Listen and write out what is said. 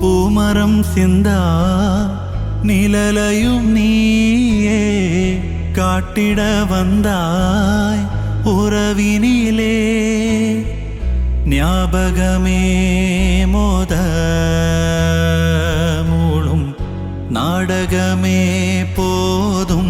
பூமரம் சிந்தா நிழலையும் நீயே காட்டிட வந்தாய் உறவினிலே. ஞாபகமே மோத மூளும் நாடகமே போதும்